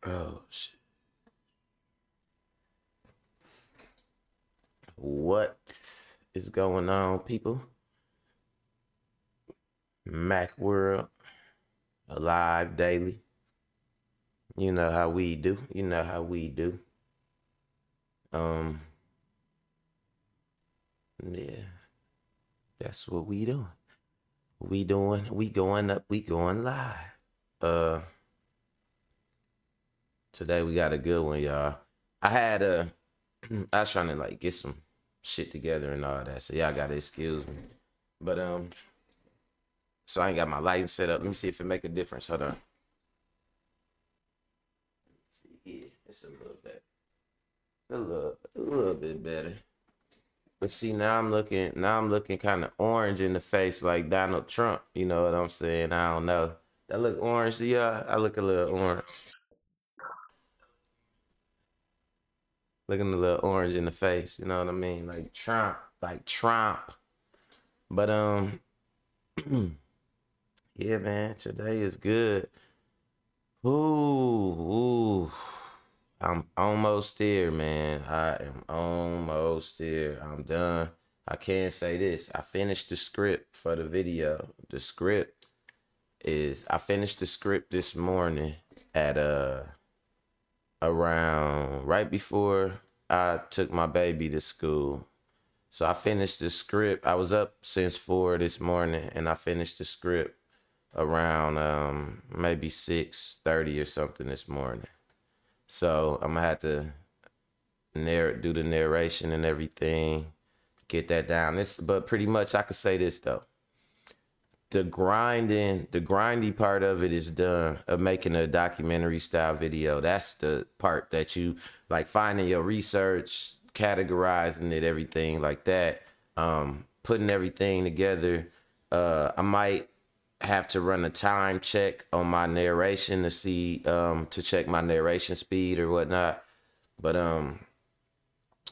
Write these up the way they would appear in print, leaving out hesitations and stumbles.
Oh shit. What is going on, people? Mac World, alive daily. You know how we do. You know how we do. Um, yeah, that's what we doing. We doing. We going up. We going live. Uh, Today we got a good one, y'all. I had a. I was trying to like get some shit together and all that. So y'all gotta excuse me. But so I ain't got my lighting set up. Let me see if it make a difference. Hold on. Let's see here. It's a little bit. A little bit better. But see, now I'm looking kind of orange in the face like Donald Trump. You know what I'm saying? I don't know. That look orange to y'all? I look a little orange. Looking a little orange in the face. You know what I mean? Like Trump. Like Trump. But yeah, man. Today is good. Ooh. I'm almost there, man. I am almost there. I'm done. I can say this. I finished the script for the video. The script is I finished the script this morning at around right before I took my baby to school. So I finished the script. I was up since 4 this morning and I finished the script around maybe 6:30 or something this morning. So I'm gonna have to do the narration and everything, get that down. But pretty much I could say this though. The grindy part of it is done of making a documentary style video. That's the part that you like finding your research, categorizing it, everything like that. Putting everything together. I might have to run a time check on my narration to see to check my narration speed or whatnot. But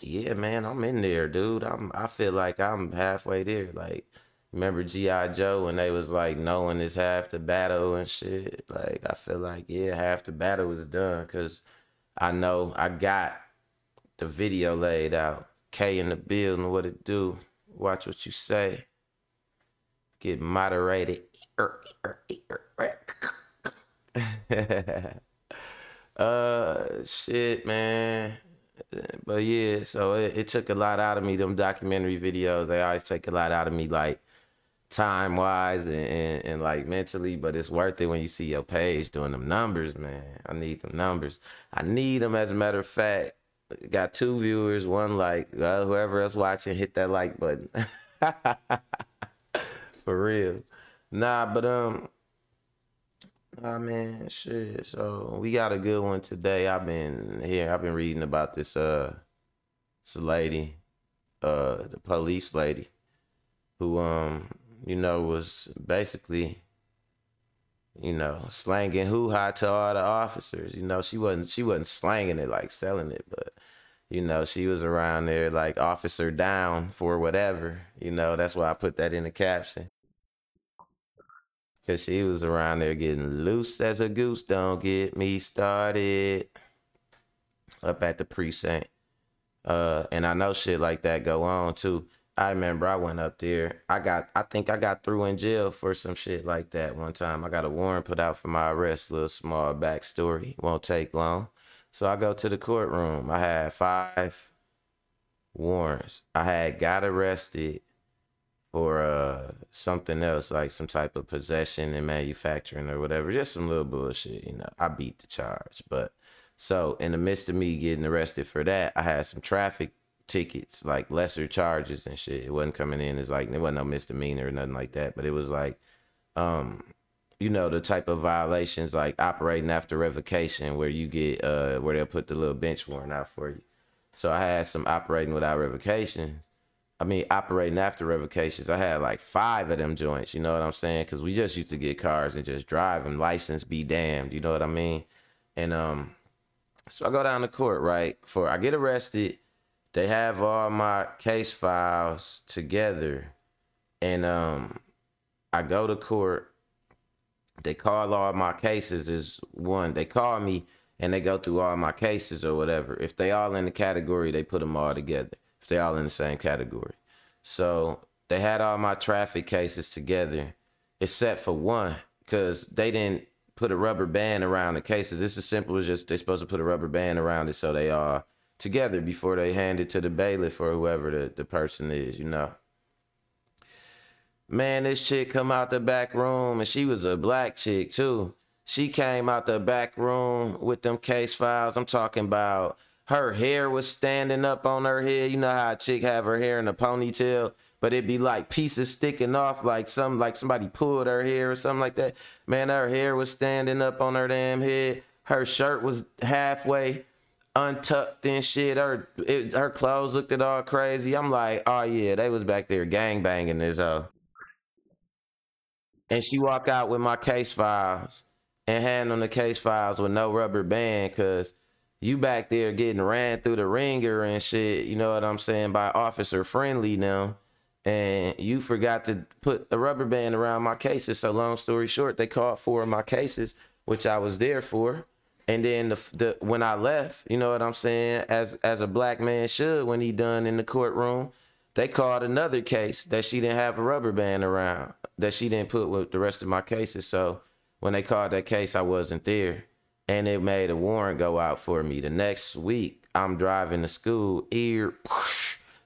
yeah, man, I'm in there, dude. I feel like I'm halfway there. Like, remember G.I. Joe when they was like, knowing is half the battle and shit. Like, I feel like yeah, half the battle is done because I know I got the video laid out. K in the building, what it do? Watch what you say. Get moderated. Shit, man. But yeah, so it took a lot out of me. Them documentary videos, they always take a lot out of me, like time wise and like mentally. But it's worth it when you see your page doing them numbers, man. I need them numbers. I need them. As a matter of fact, got 2 viewers, one like. Whoever else watching, hit that like button. For real. Nah, but oh man, shit. So we got a good one today. I've been reading about this lady, the police lady, who was basically, slanging hoo ha to all the officers. She wasn't slanging it like selling it, but she was around there like officer down for whatever. That's why I put that in the caption. Cause she was around there getting loose as a goose. Don't get me started. Up at the precinct. And I know shit like that go on too. I remember I went up there. I think I got through in jail for some shit like that one time. I got a warrant put out for my arrest. Little small backstory. Won't take long. So I go to the courtroom. I had 5 warrants. I had got arrested for something else, like some type of possession and manufacturing or whatever, just some little bullshit. I beat the charge. But so in the midst of me getting arrested for that, I had some traffic tickets, like lesser charges and shit. It wasn't coming in as like, it wasn't no misdemeanor or nothing like that, but it was like the type of violations like operating after revocation, where you get where they'll put the little bench warrant out for you. So I had some operating without revocation. Operating after revocations. I had like 5 of them joints. You know what I'm saying? Because we just used to get cars and just drive them. License be damned. You know what I mean? And so I go down to court, right? For I get arrested. They have all my case files together, and I go to court. They call all my cases as one. They call me and they go through all my cases or whatever. If they all in the category, they put them all together. If they all in the same category. So they had all my traffic cases together, except for one, because they didn't put a rubber band around the cases. It's as simple as just they're supposed to put a rubber band around it so they are together before they hand it to the bailiff or whoever the person is, you know. Man, this chick come out the back room, and she was a black chick too. She came out the back room with them case files. I'm talking about her hair was standing up on her head. You know how a chick have her hair in a ponytail, but it'd be like pieces sticking off, like somebody pulled her hair or something like that. Man, her hair was standing up on her damn head. Her shirt was halfway untucked and shit. Her clothes looked it all crazy. I'm like, oh yeah, they was back there gang banging this hoe. And she walk out with my case files and hand on the case files with no rubber band, cause you back there getting ran through the ringer and shit, you know what I'm saying, by Officer Friendly now. And you forgot to put a rubber band around my cases. So long story short, they called 4 of my cases, which I was there for. And then when I left, you know what I'm saying, as a black man should when he done in the courtroom, they called another case that she didn't have a rubber band around, that she didn't put with the rest of my cases. So when they called that case, I wasn't there. And it made a warrant go out for me. The next week, I'm driving to school,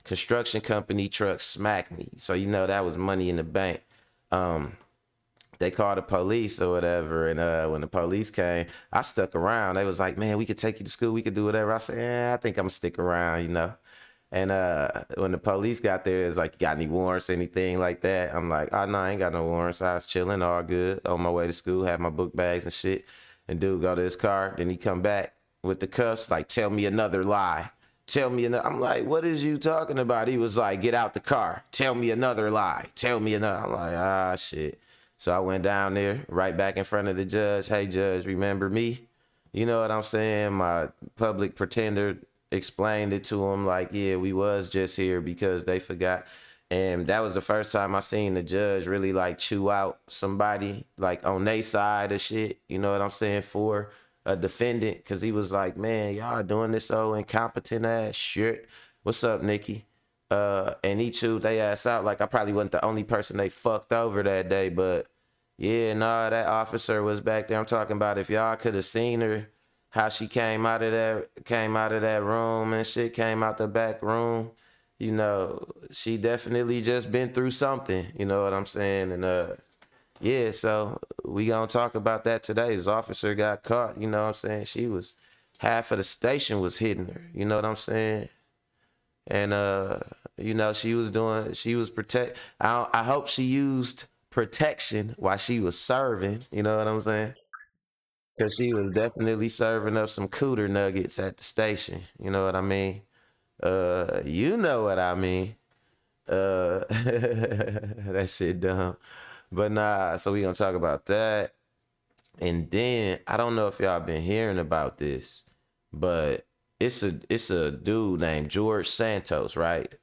construction company truck smacked me. So, you know, that was money in the bank. They called the police or whatever, and when the police came, I stuck around. They was like, man, we could take you to school, we could do whatever. I said, yeah, I think I'm gonna stick around, you know. And when the police got there, it's like, you got any warrants, anything like that? I'm like, oh, no, I ain't got no warrants. I was chilling, all good, on my way to school, had my book bags and shit. And dude go to his car, then he come back with the cuffs, like, tell me another lie. Tell me another. I'm like, what is you talking about? He was like, get out the car. Tell me another lie. Tell me another. I'm like, ah, shit. So I went down there, right back in front of the judge. Hey, judge, remember me? You know what I'm saying? My public pretender explained it to him like, yeah, we was just here because they forgot. And that was the first time I seen the judge really like chew out somebody like on their side of shit. You know what I'm saying? For a defendant. Cause he was like, man, y'all doing this so incompetent ass shit. What's up, Nikki? And he chewed they ass out. Like I probably wasn't the only person they fucked over that day, but yeah, nah, that officer was back there. I'm talking about if y'all could have seen her, how she came out of that room and shit, came out the back room. You know, she definitely just been through something, you know what I'm saying? And yeah, so we gonna talk about that today. This officer got caught, you know what I'm saying? She was, half of the station was hitting her, you know what I'm saying? And you know, she was I hope she used protection while she was serving, you know what I'm saying? Cause she was definitely serving up some cooter nuggets at the station, you know what I mean? You know what I mean. That shit dumb. But nah, so we gonna talk about that. And then I don't know if y'all been hearing about this, but it's a dude named George Santos, right?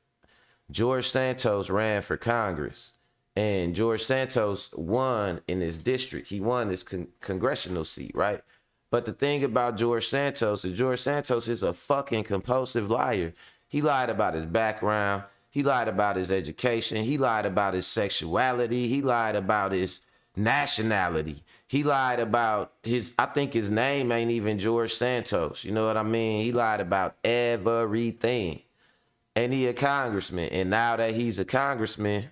George Santos ran for Congress, and George Santos won in his district. He won his congressional seat, right? But the thing about George Santos is a fucking compulsive liar. He lied about his background. He lied about his education. He lied about his sexuality. He lied about his nationality. He lied about I think his name ain't even George Santos. You know what I mean? He lied about everything. And he a congressman. And now that he's a congressman,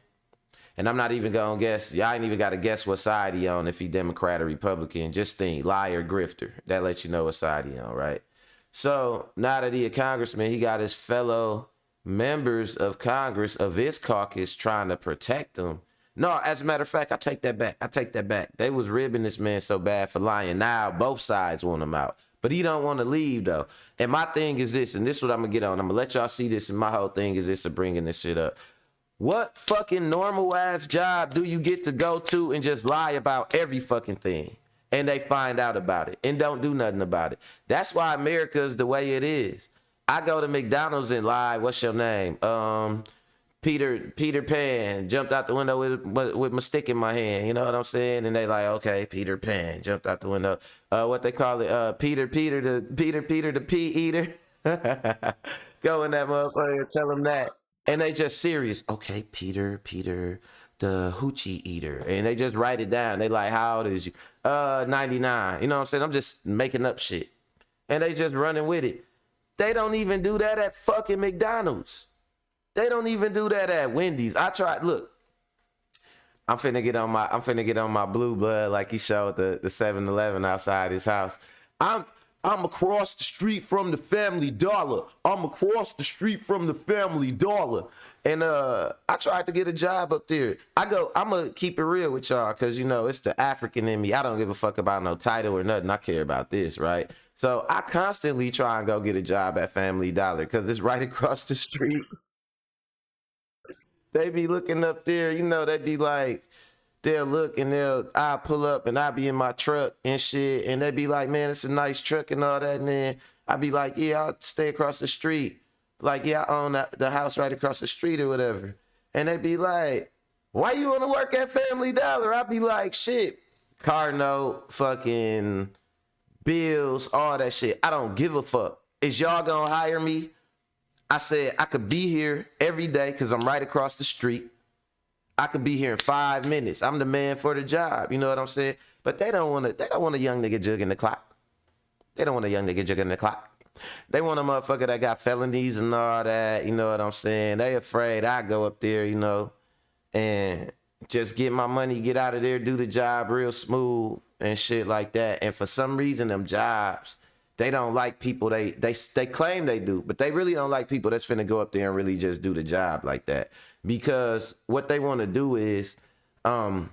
and I'm not even gonna guess, y'all ain't even gotta guess what side he on, if he Democrat or Republican. Just think, liar, grifter. That lets you know what side he on, right? So now that he a congressman, he got his fellow members of Congress, of his caucus, trying to protect him. No, as a matter of fact, I take that back. They was ribbing this man so bad for lying. Now both sides want him out. But he don't want to leave, though. And my thing is this, and this is what I'm going to get on. I'm going to let y'all see this, and my whole thing is this of bringing this shit up. What fucking normal-ass job do you get to go to and just lie about every fucking thing? And they find out about it and don't do nothing about it. That's why America is the way it is. I go to McDonald's and lie, what's your name? Peter Pan jumped out the window with my stick in my hand. You know what I'm saying? And they like, okay, Peter Pan jumped out the window. What they call it? Peter the pea eater. Go in that motherfucker and tell them that. And they just serious. Okay, Peter the hoochie eater. And they just write it down. They like, how old is you? 99. You know what I'm saying? I'm just making up shit. And they just running with it. They don't even do that at fucking McDonald's. They don't even do that at Wendy's. I tried. Look, I'm finna get on my blue blood like he showed the 7-Eleven outside his house. I'm across the street from the Family Dollar. I'm across the street from the Family Dollar. And I tried to get a job up there. I'm gonna keep it real with y'all, cause you know it's the African in me. I don't give a fuck about no title or nothing. I care about this, right? So I constantly try and go get a job at Family Dollar, cause it's right across the street. They be looking up there, you know, they be like, they'll look and I'll pull up and I'll be in my truck and shit. And they be like, man, it's a nice truck and all that. And then I'll be like, yeah, I'll stay across the street. Like, yeah, I own the house right across the street or whatever. And they be like, why you want to work at Family Dollar? I'll be like, shit, car note, fucking bills, all that shit. I don't give a fuck. Is y'all gonna hire me? I said I could be here every day because I'm right across the street. I could be here in 5 minutes. I'm the man for the job. You know what I'm saying? But they don't want a young nigga jugging the clock. They don't want a young nigga jugging the clock. They want a motherfucker that got felonies and all that. You know what I'm saying? They afraid I go up there, you know, and just get my money, get out of there, do the job real smooth and shit like that. And for some reason, them jobs, they don't like people. They claim they do, but they really don't like people that's finna go up there and really just do the job like that. Because what they want to do is, a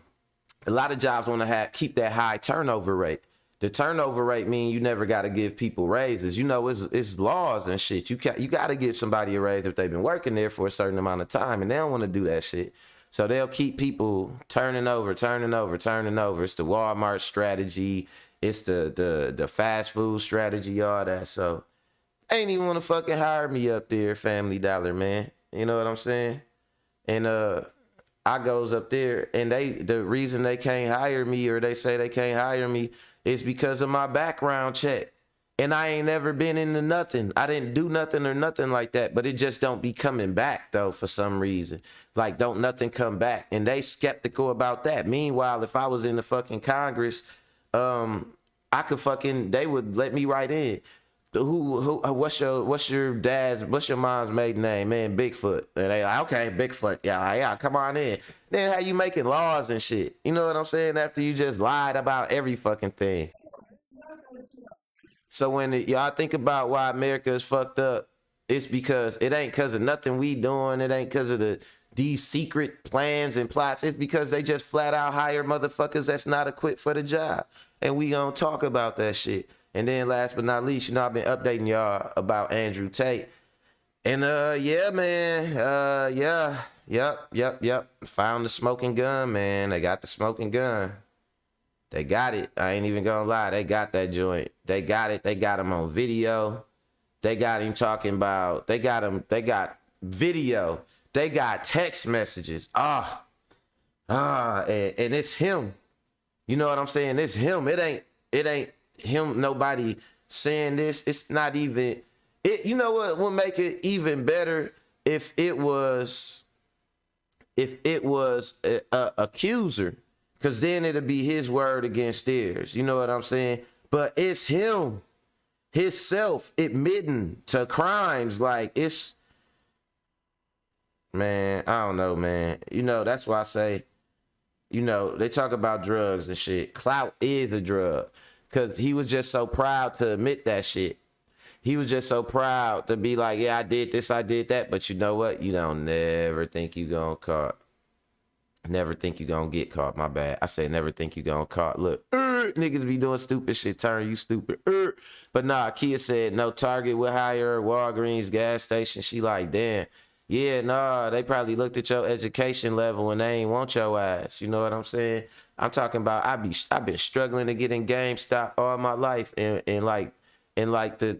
lot of jobs want to keep that high turnover rate. The turnover rate mean you never got to give people raises. You know, it's laws and shit. You got to give somebody a raise if they've been working there for a certain amount of time, and they don't want to do that shit. So they'll keep people turning over. It's the Walmart strategy. It's the fast food strategy, all that. So ain't even want to fucking hire me up there, Family Dollar, man. You know what I'm saying? And I goes up there, and the reason they can't hire me, or they say they can't hire me, is because of my background check. And I ain't never been into nothing. I didn't do nothing or nothing like that. But it just don't be coming back, though, for some reason. Like, don't nothing come back. And they skeptical about that. Meanwhile, if I was in the fucking Congress, I could they would let me right in. What's your mom's maiden name? Man, Bigfoot. And they like, okay, Bigfoot. Yeah, come on in. Then how you making laws and shit? You know what I'm saying? After you just lied about every fucking thing. So when y'all think about why America is fucked up, it's because it ain't because of nothing we doing. It ain't because of these secret plans and plots. It's because they just flat out hire motherfuckers that's not equipped for the job. And we gonna talk about that shit. And then last but not least, you know, I've been updating y'all about Andrew Tate. And yeah, man. Yep. Found the smoking gun, man. They got the smoking gun. They got it. I ain't even gonna lie. They got that joint. They got it. They got him on video. They got him talking about, they got video. They got text messages. And it's him. You know what I'm saying? It's him. It ain't him, nobody saying this. It's not even it. You know what would make it even better if it was a accuser, because then it'll be his word against theirs. You know what I'm saying? But it's him, himself, admitting to crimes. Like, it's, man, I don't know, man. You know, that's why I say, you know, they talk about drugs and shit. Clout is a drug. Because he was just so proud to admit that shit. He was just so proud to be like, yeah, I did this, I did that. But you know what? You don't never think you gonna caught. Never think you gonna get caught. My bad. I say never think you gonna caught. Look, niggas be doing stupid shit. Turn you stupid. But nah, Kia said no Target will hire her, Walgreens, gas station. She like, damn. Yeah, nah, they probably looked at your education level and they ain't want your ass. You know what I'm saying? I'm talking about I've been struggling to get in GameStop all my life, and like the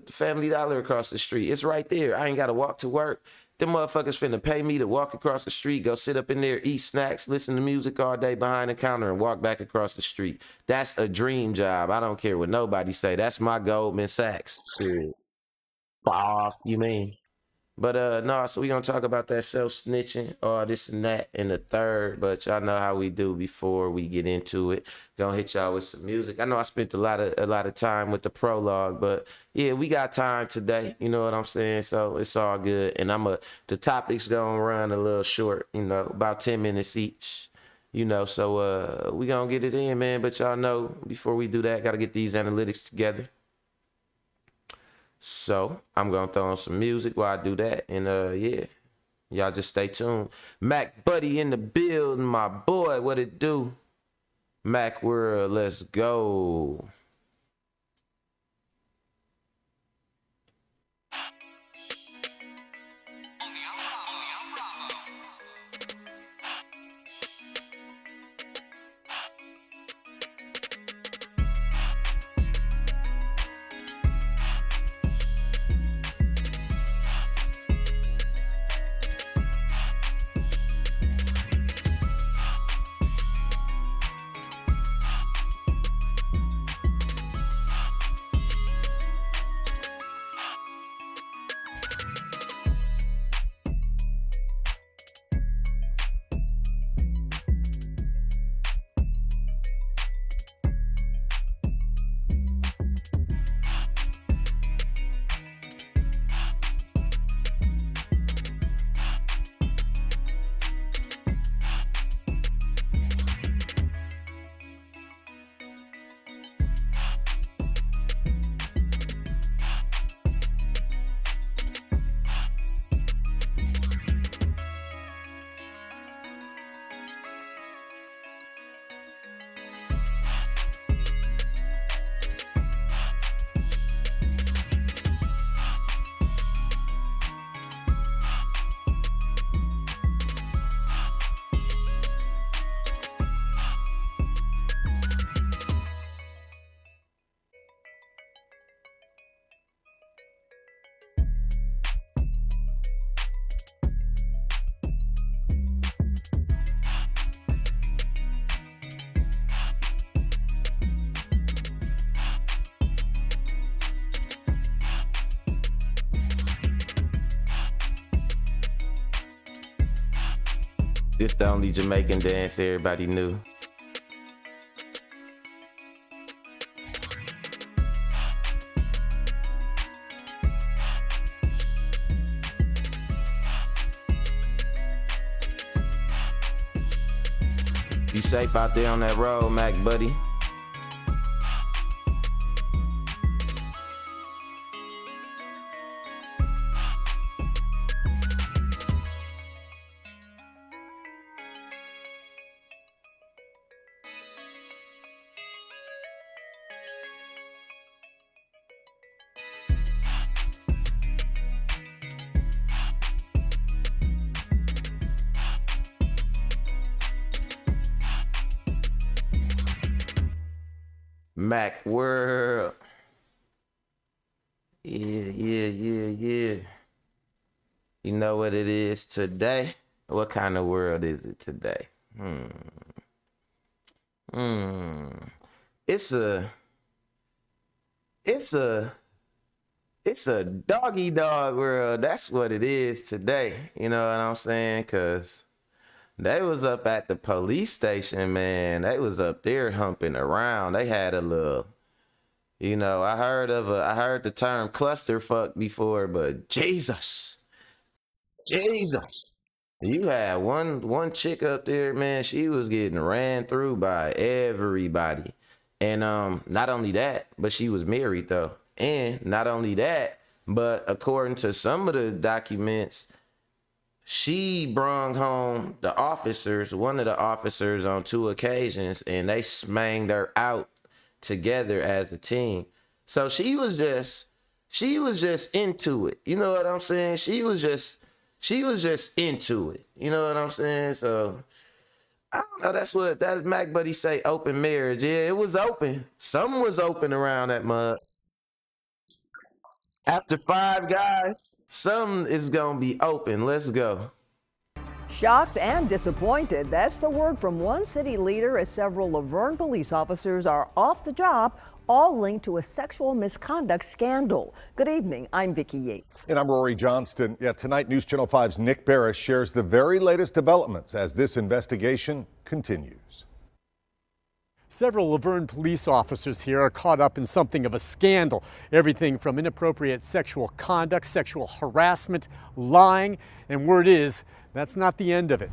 Family Dollar across the street. It's right there. I ain't gotta walk to work. them motherfuckers finna pay me to walk across the street, go sit up in there, eat snacks, listen to music all day behind the counter, and walk back across the street. That's a dream job. I don't care what nobody say. That's my Goldman Sachs. Shit. Fuck, you mean? But no, so we gonna talk about that self-snitching, all this and that in the third. But y'all know how we do before we get into it. Gonna hit y'all with some music. I know I spent a lot of time with the prologue, but yeah, we got time today. You know what I'm saying? So it's all good. And the topics gonna run a little short, you know, about 10 minutes each. You know, so we gonna get it in, man. But y'all know before we do that, gotta get these analytics together. So I'm gonna throw on some music while I do that, and yeah, y'all just stay tuned. Mac Buddy in the building, my boy. What it do? Mac World, let's go. This the only Jamaican dance everybody knew. Be safe out there on that road, Mac Buddy. Mac World. Yeah. You know what it is today? What kind of world is it today? It's a doggy dog world. That's what it is today. You know what I'm saying? Cause they was up at the police station, man. They was up there humping around. They had a little, you know, I heard the term clusterfuck before, but Jesus. You had one chick up there, man. She was getting ran through by everybody. And not only that, but she was married though. And not only that, but according to some of the documents, she brung home one of the officers on 2 occasions, and they smanged her out together as a team. So she was just into it. You know what I'm saying? She was just into it. You know what I'm saying? So I don't know. That's what that Mac Buddy say. Open marriage. Yeah, it was open. Something was open around that mug. After Five Guys, something is gonna be open. Let's go. Shocked and disappointed. That's the word from one city leader as several Laverne police officers are off the job, all linked to a sexual misconduct scandal. Good evening. I'm Vicki Yates. And I'm Rory Johnston. Yeah, tonight News Channel 5's Nick Barris shares the very latest developments as this investigation continues. Several Laverne police officers here are caught up in something of a scandal. Everything from inappropriate sexual conduct, sexual harassment, lying, and word is, that's not the end of it.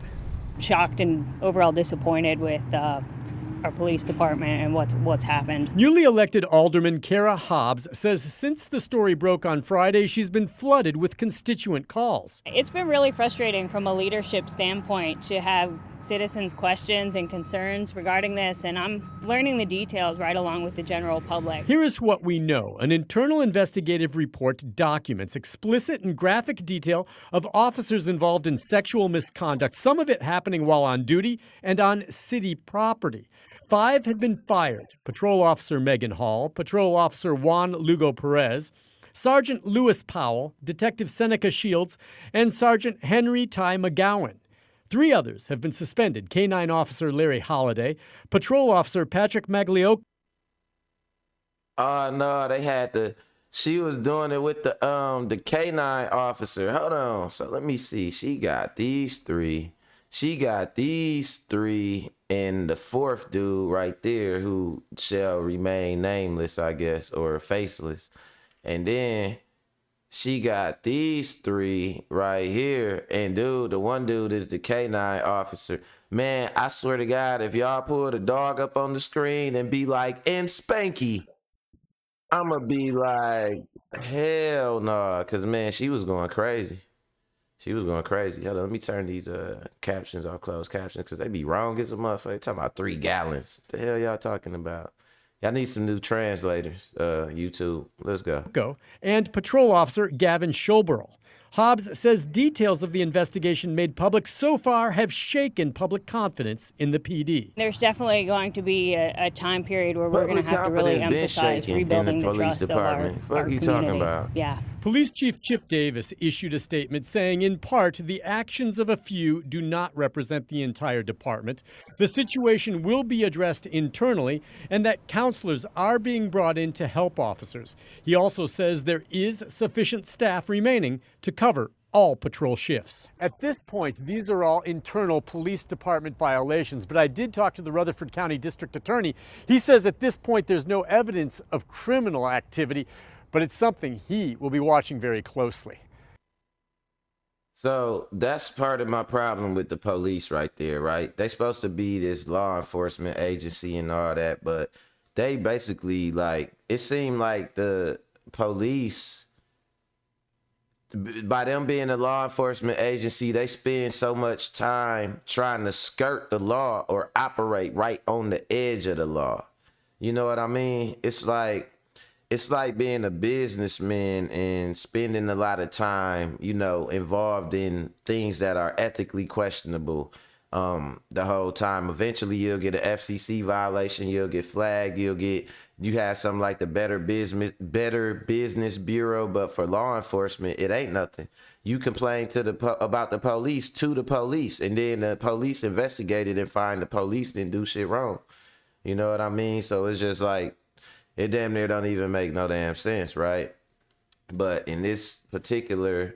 Shocked and overall disappointed with our police department and what's happened. Newly elected Alderman Kara Hobbs says since the story broke on Friday, she's been flooded with constituent calls. It's been really frustrating from a leadership standpoint to have citizens' questions and concerns regarding this, and I'm learning the details right along with the general public. Here is what we know. An internal investigative report documents explicit and graphic detail of officers involved in sexual misconduct, some of it happening while on duty and on city property. 5 had been fired: Patrol Officer Megan Hall, Patrol Officer Juan Lugo Perez, Sergeant Lewis Powell, Detective Seneca Shields, and Sergeant Henry Ty McGowan. 3 others have been suspended: K-9 Officer Larry Holliday, Patrol Officer Patrick Maglioka. Oh no, they had she was doing it with the K9 officer. Hold on. So let me see. She got these 3. She got these 3 and the 4th dude right there who shall remain nameless, I guess, or faceless. And then she got these 3 right here. And dude, the one dude is the K9 officer. Man, I swear to God, if y'all pull the dog up on the screen and be like, and Spanky, I'ma be like, hell no. Cause man, she was going crazy. She was going crazy. Hold on, let me turn these captions off, closed captions, because they be wrong as a motherfucker. They talking about 3 gallons. The hell y'all talking about? Y'all need some new translators, YouTube. Let's go. And Patrol Officer Gavin Schoberl. Hobbs says details of the investigation made public so far have shaken public confidence in the PD. There's definitely going to be a time period where we're going to have to really emphasize rebuilding the trust of our community. What are you talking about? Yeah. Police Chief Chip Davis issued a statement saying, in part, the actions of a few do not represent the entire department. The situation will be addressed internally, and that counselors are being brought in to help officers. He also says there is sufficient staff remaining to cover all patrol shifts. At this point, these are all internal police department violations, but I did talk to the Rutherford County District Attorney. He says at this point there's no evidence of criminal activity, but it's something he will be watching very closely. So that's part of my problem with the police right there, right? They supposed to be this law enforcement agency and all that, but they basically, like, it seemed like the police, by them being a law enforcement agency, they spend so much time trying to skirt the law or operate right on the edge of the law. You know what I mean? It's like being a businessman and spending a lot of time, you know, involved in things that are ethically questionable the whole time. Eventually, you'll get an FCC violation, you'll get flagged, you have something like the Better Business Bureau, but for law enforcement, it ain't nothing. You complain about the police to the police, and then the police investigated and find the police didn't do shit wrong. You know what I mean? So it's just like, it damn near don't even make no damn sense, right? But in this particular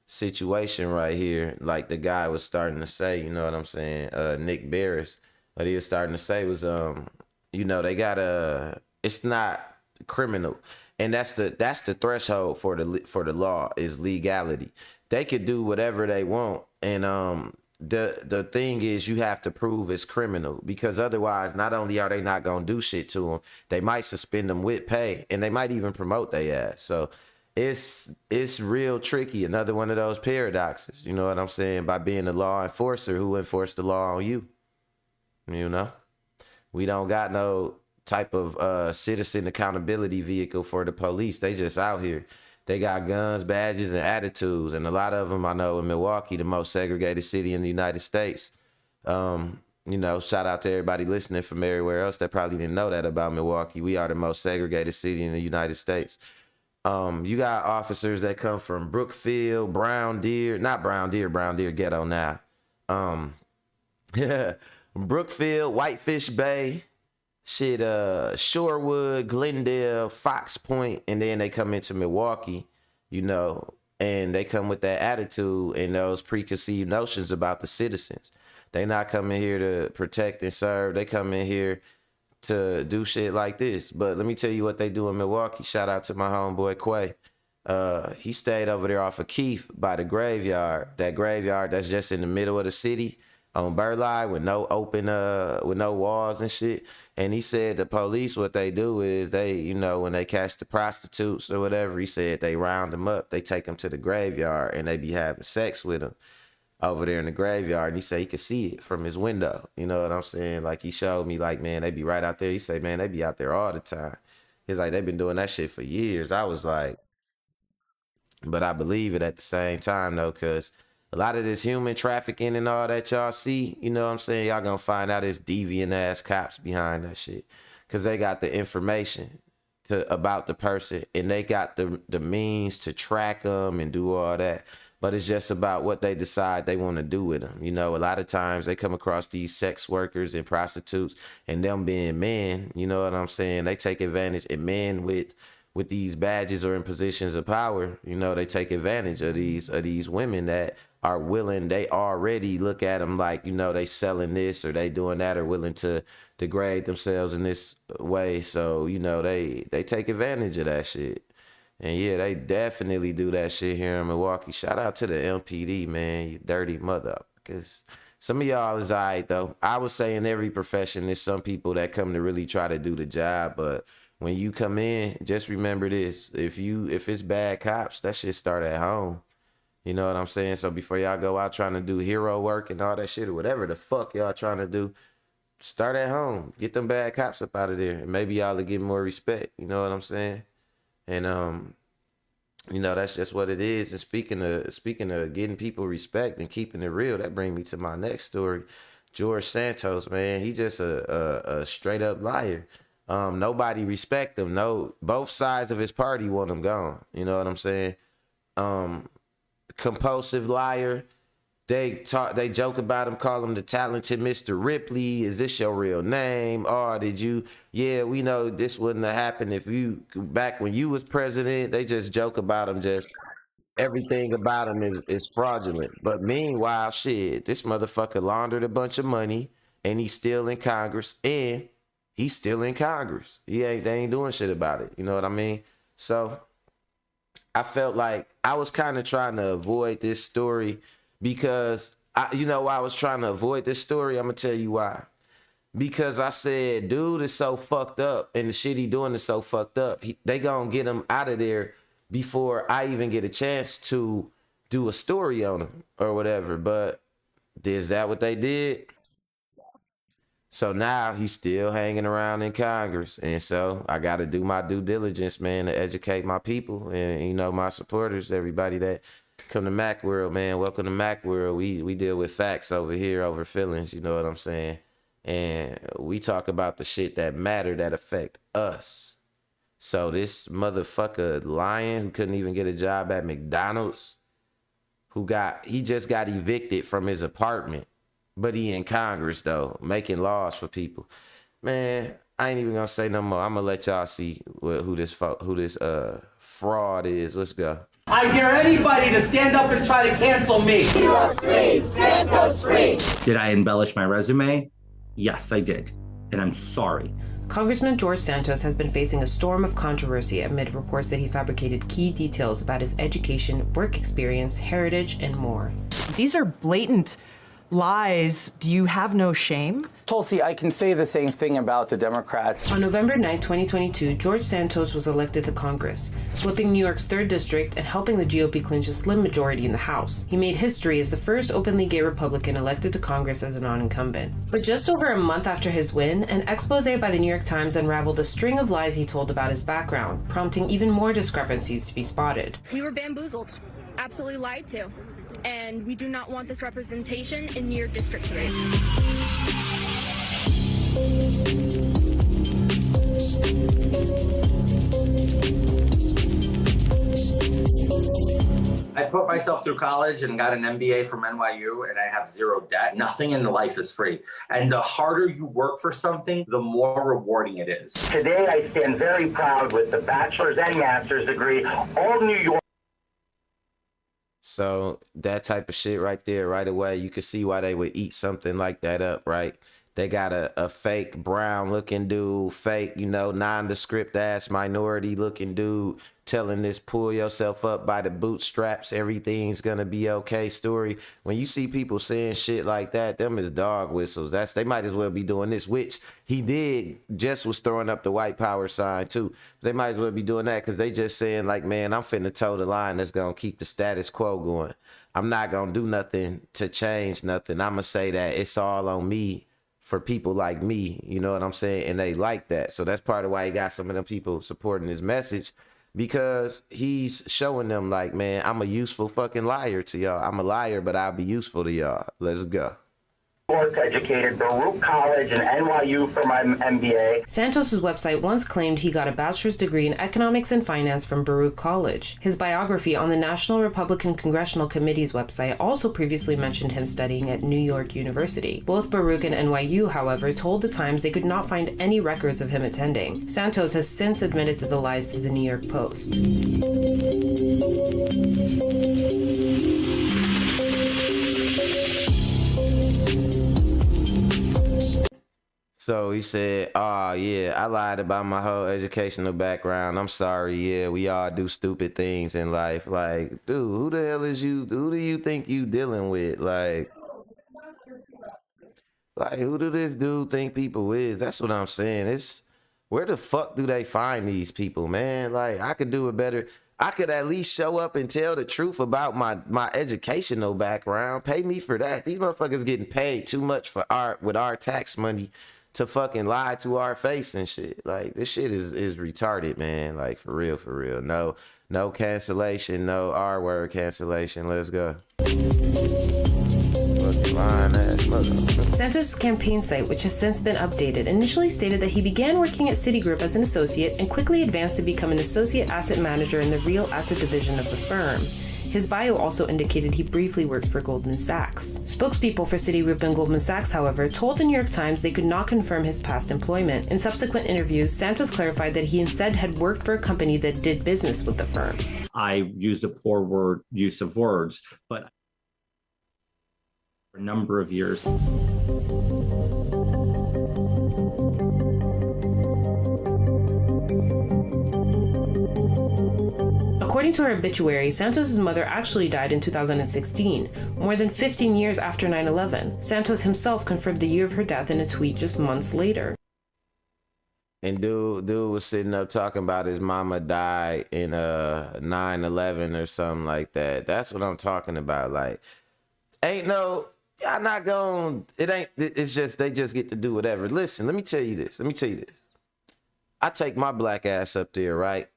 situation right here, like the guy was starting to say, you know what I'm saying, Nick Barris, what he was starting to say was, you know, they got it's not criminal, and that's the threshold for the law is legality. They could do whatever they want, and the thing is, you have to prove it's criminal, because otherwise, not only are they not gonna do shit to them, they might suspend them with pay, and they might even promote their ass. So it's real tricky. Another one of those paradoxes, you know what I'm saying? By being a law enforcer, who enforced the law on you? You know, we don't got no type of citizen accountability vehicle for the police. They just out here. They got guns, badges, and attitudes, and a lot of them, I know, in Milwaukee, the most segregated city in the United States. You know, shout out to everybody listening from everywhere else that probably didn't know that about Milwaukee. We are the most segregated city in the United States. You got officers that come from Brookfield, Brown Deer ghetto now. Brookfield, Whitefish Bay, shit, Shorewood, Glendale, Fox Point, and then they come into Milwaukee, you know, and they come with that attitude and those preconceived notions about the citizens. They not coming here to protect and serve. They come in here to do shit like this. But let me tell you what they do in Milwaukee. Shout out to my homeboy Quay. He stayed over there off of Keith by the graveyard. That graveyard that's just in the middle of the city on Burleigh with no open, with no walls and shit. And he said the police, what they do is they, you know, when they catch the prostitutes or whatever, he said they round them up. They take them to the graveyard and they be having sex with them over there in the graveyard. And he said he could see it from his window. You know what I'm saying? Like he showed me, like, man, they be right out there. He said, man, they be out there all the time. He's like, they've been doing that shit for years. I was like, but I believe it at the same time though, because a lot of this human trafficking and all that y'all see, you know what I'm saying? Y'all gonna find out it's deviant ass cops behind that shit. Cause they got the information about the person and they got the means to track them and do all that. But it's just about what they decide they want to do with them. You know, a lot of times they come across these sex workers and prostitutes and them being men, you know what I'm saying? They take advantage of men with these badges or in positions of power. You know, they take advantage of these women that are willing. They already look at them like, you know, they selling this or they doing that or willing to degrade themselves in this way. So, you know, they take advantage of that shit. And yeah, they definitely do that shit here in Milwaukee. Shout out to the MPD, man, you dirty mother. Because some of y'all is all right, though. I would say in every profession, there's some people that come to really try to do the job. But when you come in, just remember this. If it's bad cops, that shit start at home. You know what I'm saying? So before y'all go out trying to do hero work and all that shit or whatever the fuck y'all trying to do, start at home. Get them bad cops up out of there. And maybe y'all will get more respect. You know what I'm saying? And you know, that's just what it is. And speaking of getting people respect and keeping it real, that brings me to my next story. George Santos, man, he just a straight up liar. Nobody respect him. No, both sides of his party want him gone. You know what I'm saying? Compulsive liar. They joke about him, call him the talented Mr. Ripley. Is this your real name? Or did you? Yeah, we know this wouldn't have happened if you, back when you was president. They just joke about him. Just everything about him is fraudulent. But meanwhile, shit, this motherfucker laundered a bunch of money and he's still in Congress. And he's still in Congress. They ain't doing shit about it. You know what I mean? So I felt like I was kind of trying to avoid this story. Because, you know why I was trying to avoid this story? I'm going to tell you why. Because I said, dude is so fucked up and the shit he doing is so fucked up. They going to get him out of there before I even get a chance to do a story on him or whatever. But is that what they did? So now he's still hanging around in Congress. And so I got to do my due diligence, man, to educate my people and, you know, my supporters, everybody that come to Mac World, man. Welcome to Mac World. We deal with facts over here, over feelings, you know what I'm saying? And we talk about the shit that matter, that affect us. So this motherfucker lying who couldn't even get a job at McDonald's, he just got evicted from his apartment, but he in Congress though, making laws for people. Man, I ain't even gonna say no more. I'm gonna let y'all see who this fraud is. Let's go. I dare anybody to stand up and try to cancel me. Heroes free, Santos free. Did I embellish my resume? Yes, I did. And I'm sorry. Congressman George Santos has been facing a storm of controversy amid reports that he fabricated key details about his education, work experience, heritage, and more. These are blatant lies. Do you have no shame? Tulsi, I can say the same thing about the Democrats. On November 9, 2022, George Santos was elected to Congress, flipping New York's 3rd District and helping the GOP clinch a slim majority in the House. He made history as the first openly gay Republican elected to Congress as a non-incumbent. But just over a month after his win, an expose by the New York Times unraveled a string of lies he told about his background, prompting even more discrepancies to be spotted. We were bamboozled, absolutely lied to, and we do not want this representation in New York District 3. put myself through college and got an MBA from NYU, and I have zero debt. Nothing in life is free. And the harder you work for something, the more rewarding it is. Today, I stand very proud with the bachelor's and master's degree, all New York. So that type of shit right there, right away, you can see why they would eat something like that up, right? They got a fake brown looking dude, fake, nondescript ass minority looking dude telling this pull yourself up by the bootstraps, everything's gonna be okay story. When you see people saying shit like that, them is dog whistles. They might as well be doing this, which he did, just was throwing up the white power sign too. They might as well be doing that because they just saying like, man, I'm finna toe the line that's gonna keep the status quo going. I'm not gonna do nothing to change nothing. I'm gonna say that it's all on me for people like me, you know what I'm saying? And they like that. So that's part of why he got some of them people supporting his message, because he's showing them like, man, I'm a useful fucking liar to y'all. I'm a liar, but I'll be useful to y'all. Let's go. Educated, Baruch College and NYU for my MBA. Santos's website once claimed he got a bachelor's degree in economics and finance from Baruch College. His biography on the National Republican Congressional Committee's website also previously mentioned him studying at New York University. Both Baruch and NYU, however, told the Times they could not find any records of him attending. Santos has since admitted to the lies to the New York Post. So he said, oh, yeah, I lied about my whole educational background. I'm sorry. Yeah, we all do stupid things in life. Like, dude, who the hell is you? Who do you think you dealing with? Like, who do this dude think people is? That's what I'm saying. It's where the fuck do they find these people, man? Like, I could do it better. I could at least show up and tell the truth about my educational background. Pay me for that. These motherfuckers getting paid too much for with our tax money to fucking lie to our face and shit. Like, this shit is retarded, man. Like, for real, for real. No cancellation, no R word cancellation. Let's go. Santos' campaign site, which has since been updated, initially stated that he began working at Citigroup as an associate and quickly advanced to become an associate asset manager in the real asset division of the firm. His bio also indicated he briefly worked for Goldman Sachs. Spokespeople for Citigroup and Goldman Sachs, however, told the New York Times they could not confirm his past employment. In subsequent interviews, Santos clarified that he instead had worked for a company that did business with the firms. I used a poor use of words, but for a number of years. According to her obituary, Santos' mother actually died in 2016, more than 15 years after 9/11. Santos himself confirmed the year of her death in a tweet just months later. And dude was sitting up talking about his mama died in 9/11 or something like that. That's what I'm talking about. Like, y'all not going, it's just, they just get to do whatever. Listen, let me tell you this. I take my black ass up there, right?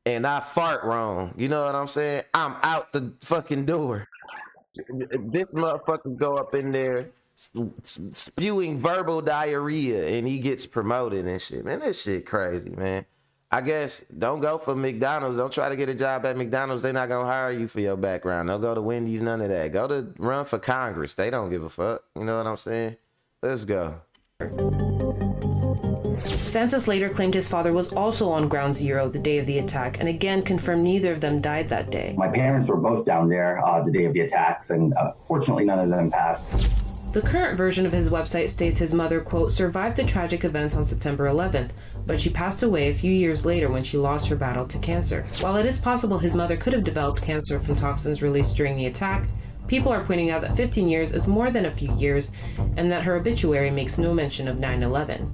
And I fart wrong. You know what I'm saying? I'm out the fucking door. This motherfucker go up in there spewing verbal diarrhea and he gets promoted and shit. Man, this shit crazy, man. I guess don't go for McDonald's. Don't try to get a job at McDonald's. They're not going to hire you for your background. Don't go to Wendy's, none of that. Go to run for Congress. They don't give a fuck. You know what I'm saying? Let's go. Santos later claimed his father was also on Ground Zero the day of the attack, and again confirmed neither of them died that day. My parents were both down there the day of the attacks, and fortunately none of them passed. The current version of his website states his mother, quote, survived the tragic events on September 11th, but she passed away a few years later when she lost her battle to cancer. While it is possible his mother could have developed cancer from toxins released during the attack, people are pointing out that 15 years is more than a few years, and that her obituary makes no mention of 9/11.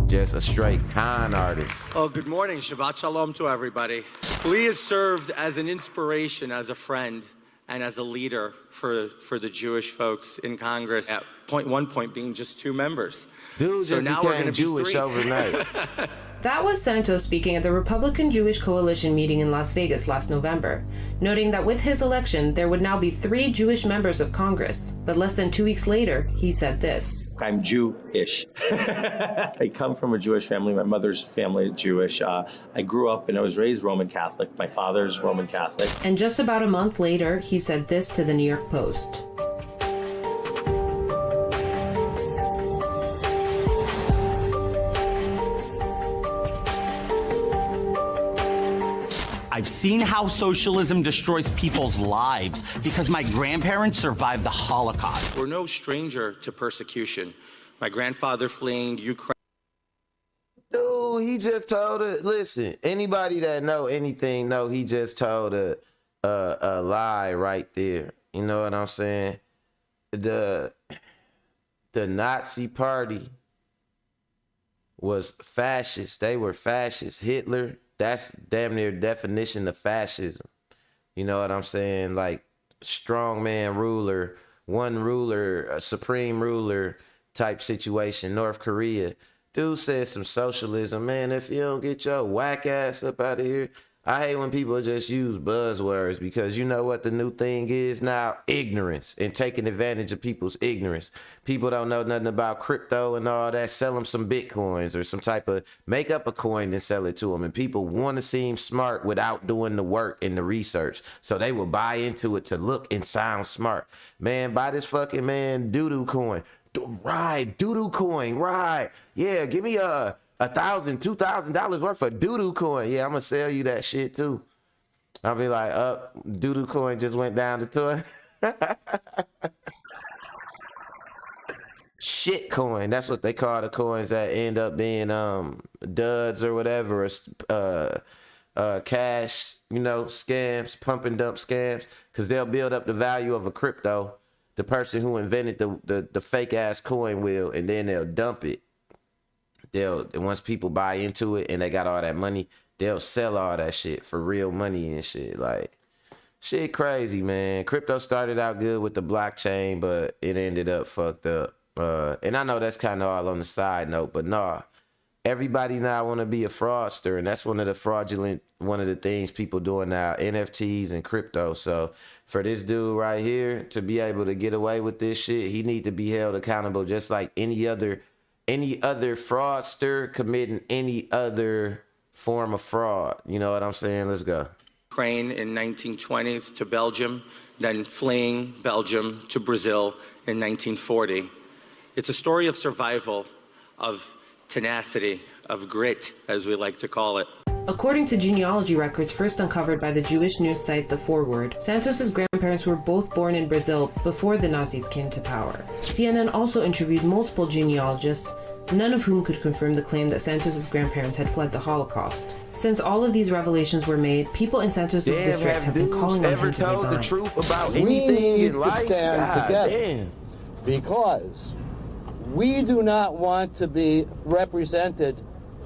Just a straight con artist. Oh, good morning. Shabbat shalom to everybody. Lee has served as an inspiration, as a friend, and as a leader for the Jewish folks in Congress, at one point being just 2 members. Dude, so now we're going to be Jewish 3. overnight. That was Santos speaking at the Republican Jewish Coalition meeting in Las Vegas last November, noting that with his election, there would now be 3 Jewish members of Congress. But less than 2 weeks later, he said this. I'm Jewish. I come from a Jewish family. My mother's family is Jewish. I grew up and I was raised Roman Catholic. My father's Roman Catholic. And just about a month later, he said this to the New York Post. I've seen how socialism destroys people's lives because my grandparents survived the Holocaust. We're no stranger to persecution. My grandfather fleeing Ukraine. Dude, he just told it. Listen, anybody that know anything know he just told a lie right there. You know what I'm saying? The Nazi party was fascist. They were fascist. Hitler, that's damn near definition of fascism. You know what I'm saying? Like strongman ruler, one ruler, a supreme ruler type situation. North Korea. Dude said some socialism. Man, if you don't get your whack ass up out of here. I hate when people just use buzzwords because you know what the new thing is now? Ignorance and taking advantage of people's ignorance. People don't know nothing about crypto and all that. Sell them some Bitcoins or some type of make up a coin and sell it to them. And people want to seem smart without doing the work and the research. So they will buy into it to look and sound smart. Man, buy this fucking doo-doo coin. Right, doo-doo coin, right. Yeah, give me $1,000, $2,000 worth of doo-doo coin. Yeah, I'm gonna sell you that shit too. I'll be like, doo-doo coin just went down the toilet. Shit coin. That's what they call the coins that end up being duds or whatever, cash, scams, pump and dump scams, because they'll build up the value of a crypto. The person who invented the fake ass coin will, and then they'll dump it. Once people buy into it and they got all that money, they'll sell all that shit for real money and shit. Like, shit crazy, man. Crypto started out good with the blockchain, but it ended up fucked up. And I know that's kind of all on the side note, but nah. Everybody now want to be a fraudster, and that's one of the things people doing now, NFTs and crypto. So for this dude right here to be able to get away with this shit, he need to be held accountable just like any other fraudster committing any other form of fraud. You know what I'm saying? Let's go. Ukraine in 1920s to Belgium, then fleeing Belgium to Brazil in 1940. It's a story of survival, of tenacity, of grit, as we like to call it. According to genealogy records first uncovered by the Jewish news site The Forward, Santos's grandparents were both born in Brazil before the Nazis came to power. CNN also interviewed multiple genealogists, none of whom could confirm the claim that Santos's grandparents had fled the Holocaust. Since all of these revelations were made, people in Santos's district have been calling on him to resign. The truth about anything in life? We need to stand together because we do not want to be represented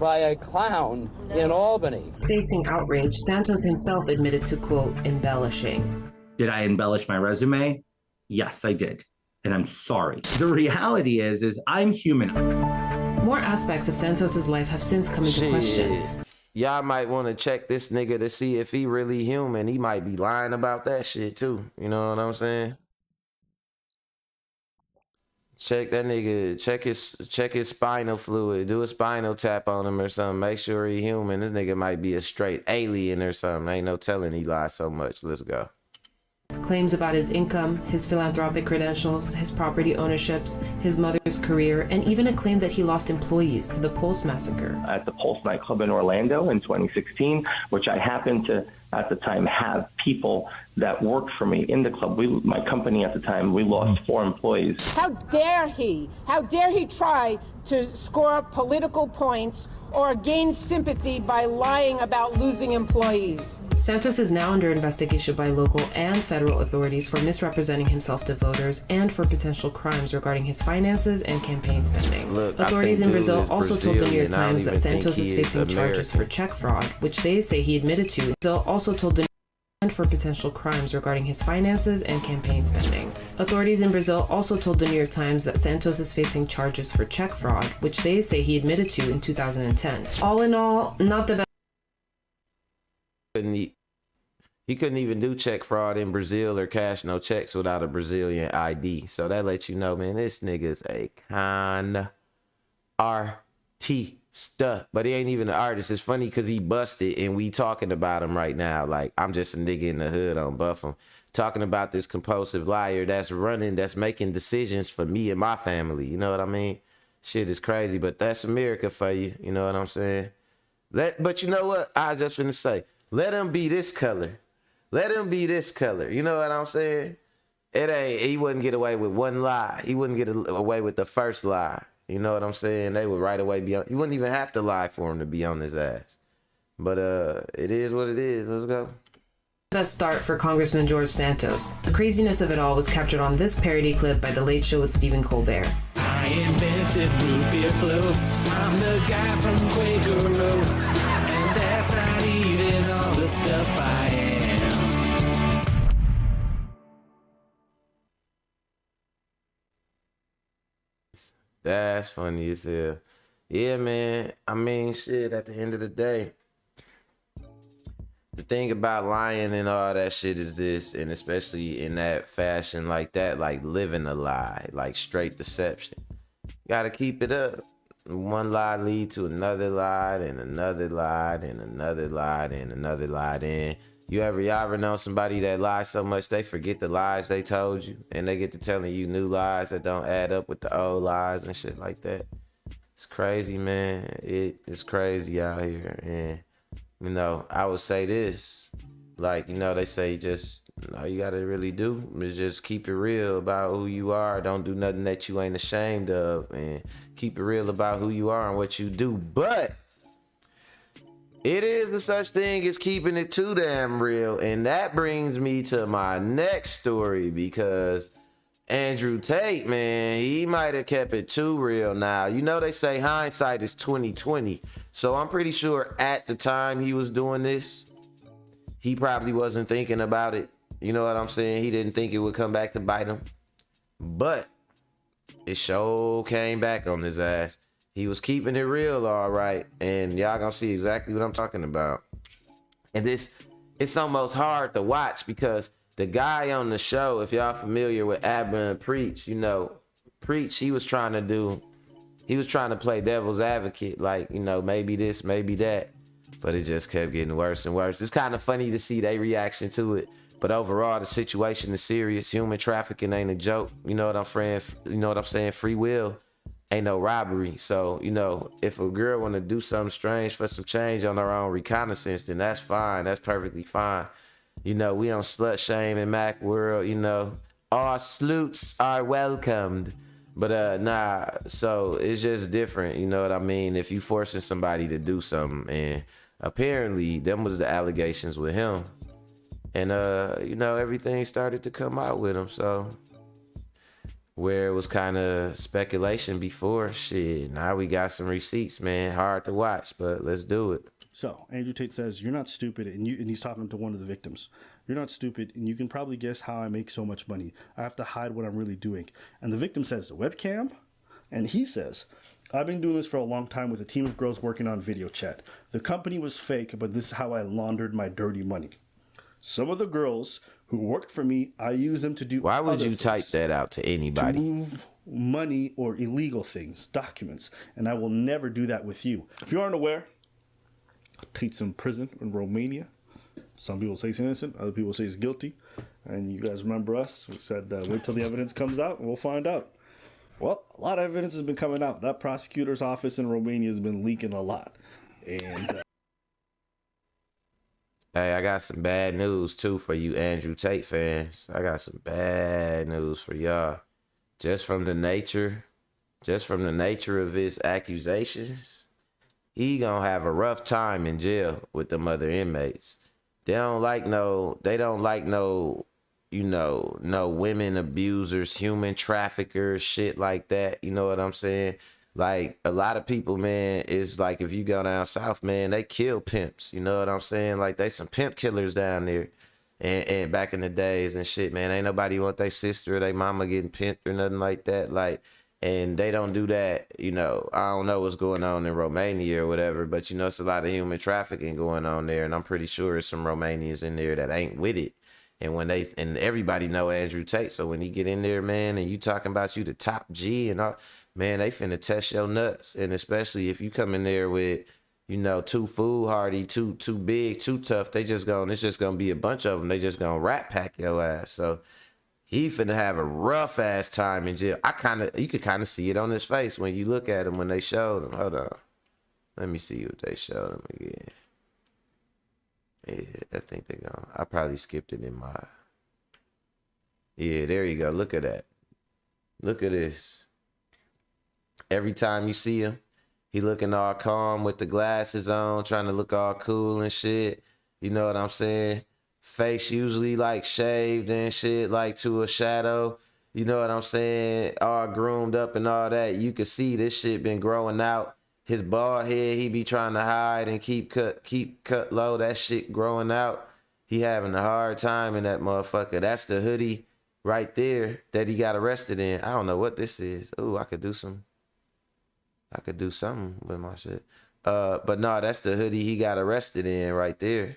by a clown in Albany. Facing outrage, Santos himself admitted to, quote, embellishing. Did I embellish my resume? Yes, I did. And I'm sorry. The reality is I'm human. More aspects of Santos's life have since come into question. Y'all might want to check this nigga to see if he really human. He might be lying about that shit too. You know what I'm saying? Check that nigga, check his spinal fluid, do a spinal tap on him or something, make sure he human. This nigga might be a straight alien or something. Ain't no telling he lies so much. Let's go. Claims about his income, his philanthropic credentials, his property ownerships, his mother's career, and even a claim that he lost employees to the Pulse massacre. At the Pulse nightclub in Orlando in 2016, which I happened to, at the time, have people that worked for me in the club. My company at the time, we lost 4 employees. How dare he? How dare he try to score political points or gain sympathy by lying about losing employees? Santos is now under investigation by local and federal authorities for misrepresenting himself to voters and for potential crimes regarding his finances and campaign spending. Look, authorities in Brazil also told the New York Times that Santos is facing charges for check fraud, which they say he admitted to. Brazil also told the for potential crimes regarding his finances and campaign spending. Authorities in Brazil also told the New York Times that Santos is facing charges for check fraud, which they say he admitted to in 2010. All in all, not the best. He couldn't even do check fraud in Brazil or cash no checks without a Brazilian ID. So that lets you know, man, this nigga's a con artista. But he ain't even an artist. It's funny because he busted and we talking about him right now. Like, I'm just a nigga in the hood on Buffum. Talking about this compulsive liar that's running, that's making decisions for me and my family. You know what I mean? Shit is crazy, but that's America for you. You know what I'm saying? But you know what? I was just finna say, let him be this color. Let him be this color. You know what I'm saying? He wouldn't get away with one lie. He wouldn't get away with the first lie. You know what I'm saying? They would right away be on. You wouldn't even have to lie for him to be on his ass. But it is what it is. Let's go. Best start for Congressman George Santos. The craziness of it all was captured on this parody clip by The Late Show with Stephen Colbert. I invented root beer floats. I'm the guy from Quaker Oats. And that's not even all the stuff I am. That's funny as hell. Yeah, man. I mean, shit, at the end of the day, the thing about lying and all that shit is this, and especially in that fashion like that, like living a lie, like straight deception. You gotta keep it up. One lie lead to another lie, and another lie, and another lie, and another lie. Then y'all ever know somebody that lies so much they forget the lies they told you, and they get to telling you new lies that don't add up with the old lies and shit like that. It's crazy, man. It is crazy out here, and you know, I would say this, like, you know, they say just, all you gotta really do is just keep it real about who you are. Don't do nothing that you ain't ashamed of, and keep it real about who you are and what you do. But it is the such thing as keeping it too damn real, and that brings me to my next story, because Andrew Tate, man, he might have kept it too real. Now, you know, they say hindsight is 20/20. So I'm pretty sure at the time he was doing this, he probably wasn't thinking about it. You know what I'm saying? He didn't think it would come back to bite him. But it sure came back on his ass. He was keeping it real, all right. And y'all gonna see exactly what I'm talking about. And it's almost hard to watch because the guy on the show, if y'all familiar with Abba and Preach, you know, Preach, he was trying to play devil's advocate, like, you know, maybe this, maybe that. But it just kept getting worse and worse. It's kind of funny to see their reaction to it. But overall, the situation is serious. Human trafficking ain't a joke. You know what I'm saying? You know what I'm saying? Free will ain't no robbery. So, you know, if a girl want to do something strange for some change on her own reconnaissance, then that's fine. That's perfectly fine. You know, we don't slut shame in Mac world, you know. All sleuths are welcomed. But nah, so it's just different, you know what I mean? If you forcing somebody to do something, and apparently them was the allegations with him. And you know, everything started to come out with him. So where it was kind of speculation before, shit, now we got some receipts, man. Hard to watch, but let's do it. So Andrew Tate says, "You're not stupid," and he's talking to one of the victims. "You're not stupid, and you can probably guess how I make so much money. I have to hide what I'm really doing." And the victim says, "The webcam?" And he says, "I've been doing this for a long time with a team of girls working on video chat. The company was fake, but this is how I laundered my dirty money. Some of the girls who worked for me, I use them to do Why would you things, type that out to anybody? to move money or illegal things, documents, and I will never do that with you. If you aren't aware, Tate's in prison in Romania. Some people say he's innocent, other people say he's guilty. And you guys remember us? We said wait till the evidence comes out and we'll find out. Well, a lot of evidence has been coming out. That prosecutor's office in Romania has been leaking a lot. And hey, I got some bad news too for you Andrew Tate fans. I got some bad news for y'all. Just from the nature of his accusations, he gonna have a rough time in jail with them other inmates. They don't like no, you know, no women abusers, human traffickers, shit like that. You know what I'm saying? Like, a lot of people, man, is like, if you go down south, man, they kill pimps. You know what I'm saying? Like, they some pimp killers down there. and back in the days and shit, man. Ain't nobody want their sister or their mama getting pimped or nothing like that. Like, and they don't do that, you know. I don't know what's going on in Romania or whatever, but you know, it's a lot of human trafficking going on there, and I'm pretty sure there's some Romanians in there that ain't with it. And and everybody know Andrew Tate, so when he get in there, man, and you talking about you the top G and all, man, they finna test your nuts. And especially if you come in there with, you know, too foolhardy, too big, too tough, it's just gonna be a bunch of them. They just gonna rat pack your ass. So he finna have a rough ass time in jail. You could kind of see it on his face when you look at him when they showed him. Hold on, let me see what they showed him again. Yeah, I think they're gone. I probably skipped it in my. Yeah, there you go. Look at that. Look at this. Every time you see him, he looking all calm with the glasses on, trying to look all cool and shit. You know what I'm saying? Face usually like shaved and shit, like to a shadow. You know what I'm saying? All groomed up and all that. You can see this shit been growing out. His bald head, he be trying to hide and keep cut low. That shit growing out. He having a hard time in that motherfucker. That's the hoodie right there that he got arrested in. I don't know what this is. Ooh, I could do something with my shit. But no, that's the hoodie he got arrested in right there.